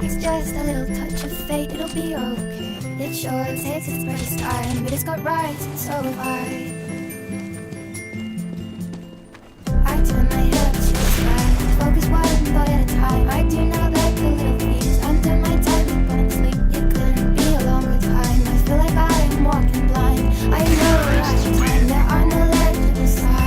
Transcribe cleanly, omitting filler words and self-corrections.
It's just a little touch of fate, it'll be okay. It sure takes its precious time, but it's got rights, and so have I. I turn my head to the sky, focus one thought at a time. I do not like the little things under my tongue, but I'm sleep. It couldn't be a longer time. I feel like I am walking blind. I know the right time, there are no legible signs.